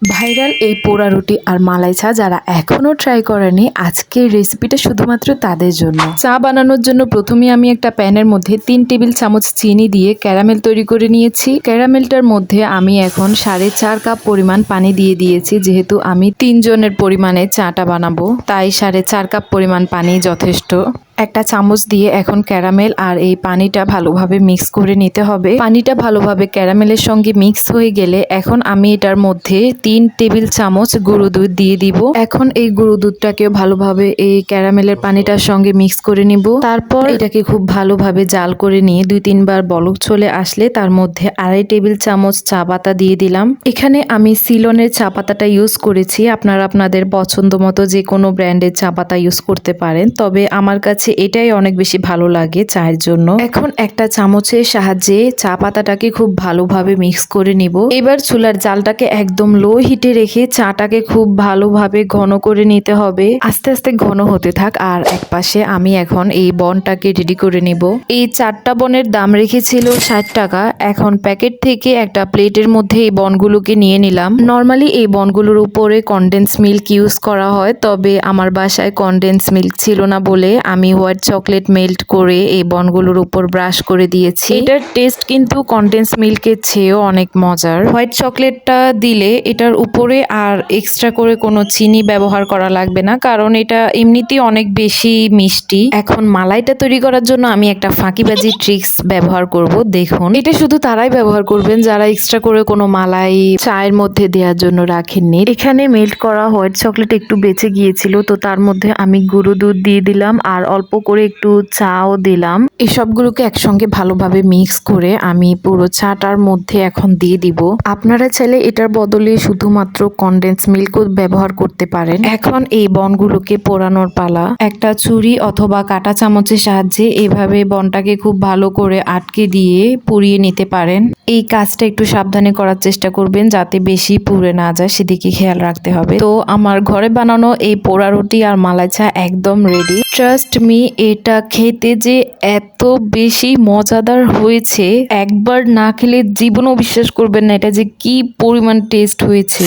Viral এই পোড়া রুটি আর মালাই চা যারা এখনো ট্রাই করেনি, আজকের রেসিপিটা শুধুমাত্র তাদের জন্য। চা বানানোর জন্য প্রথমে আমি একটা প্যানের মধ্যে 3 টেবিল চামচ চিনি দিয়ে ক্যারামেল তৈরি করে নিয়েছি। ক্যারামেলটার মধ্যে আমি এখন 4.5 কাপ পরিমাণ পানি দিয়ে দিয়েছি। যেহেতু আমি 3 জনের পরিমাণে চাটা বানাবো, তাই 4.5 কাপ পরিমাণ পানি যথেষ্ট। একটা চামচ দিয়ে এখন ক্যারামেল আর এই পানিটা ভালোভাবে মিক্স করে নিতে হবে। পানিটা ভালোভাবে ক্যারামেলের সঙ্গে মিক্স হয়ে গেলে এখন আমি এটার মধ্যে 3 টেবিল চামচ গুঁড়ো দুধ দিয়ে দিব। এখন এই গুঁড়ো দুধটাকেও ভালোভাবে এই ক্যারামেলের পানিটার সঙ্গে মিক্স করে নিব। তারপর এটাকে খুব ভালোভাবে জাল করে নিয়ে 2-3 বার বলক চলে আসলে তার মধ্যে 2.5 টেবিল চামচ চা পাতা দিয়ে দিলাম। এখানে আমি সিলনের চা পাতাটা ইউজ করেছি। আপনারা আপনাদের পছন্দ মতো যে কোনো ব্র্যান্ডের চা পাতা ইউজ করতে পারেন, তবে আমার কাছে এটাই অনেক বেশি ভালো লাগে চায়ের জন্য। এখন একটা চামচের সাহায্যে চা পাতাটাকে খুব ভালোভাবে মিক্স করে নিব। এবার চুলার জালটাকে একদম লো হিটে রেখে চাটাকে খুব ভালোভাবে ঘন করে নিতে হবে। আস্তে আস্তে ঘন হতে থাক। আর এক পাশে আমি এখন এই বনটাকে রেডি করে নিব। এই 4টা বনের দাম রেখেছিল 60 টাকা। এখন প্যাকেট থেকে একটা প্লেটের মধ্যে এই বনগুলোকে নিয়ে নিলাম। নর্মালি এই বনগুলোর উপরে কনডেন্স মিল্ক ইউজ করা হয়, তবে আমার বাসায় কনডেন্স মিল্ক ছিল না বলে আমি হোয়াইট চকলেট মেল্ট করে এই বনগুলোর উপর ব্রাশ করে দিয়েছি। এটার টেস্ট কিন্তু কনডেন্স মিল্কের চেয়েও অনেক মজার। হোয়াইট চকলেটটা দিলে এটার উপরে আর এক্সট্রা করে কোনো চিনি ব্যবহার করা লাগবে না, কারণ এটা এমনিতেই অনেক বেশি মিষ্টি। এখন মালাইটা তৈরি করার জন্য আমি একটা ফাঁকিবাজি ট্রিক্স ব্যবহার করব। দেখুন, এটা শুধু তারাই ব্যবহার করবেন যারা এক্সট্রা করে কোনো মালাই চায়ের মধ্যে দেওয়ার জন্য রাখেননি। এখানে মেল্ট করা হোয়াইট চকলেট একটু বেঁচে গিয়েছিল, তো তার মধ্যে আমি গুঁড়ো দুধ দিয়ে দিলাম আর অল্প করে একটু চাও দিলাম। এই সবগুলোকে একসঙ্গে ভালোভাবে মিক্স করে আমি পুরো চাটার মধ্যে এখন দিয়ে দিব। আপনারা চাইলে এটার বদলে শুধুমাত্র কনডেন্স মিল্কও ব্যবহার করতে পারেন। এখন এই বনগুলোকে পোড়ানোর পালা। একটা ছুরি অথবা কাঁটা চামচের সাহায্যে এভাবে বনটাকে খুব ভালো করে আটকে দিয়ে পুড়িয়ে নিতে পারেন। এই কাজটা একটু সাবধানে করার চেষ্টা করবেন যাতে বেশি পুড়ে না যায়, সেদিকে খেয়াল রাখতে হবে। তো আমার ঘরে বানানো এই পোড়া রুটি আর মালাই চা একদম রেডি। ট্রাস্ট মি, এটা খেতে যে এত বেশি মজাদার হয়েছে, একবার না খেলে জীবনেও বিশ্বাস করবেন না এটা যে কি পরিমাণ টেস্ট হয়েছে।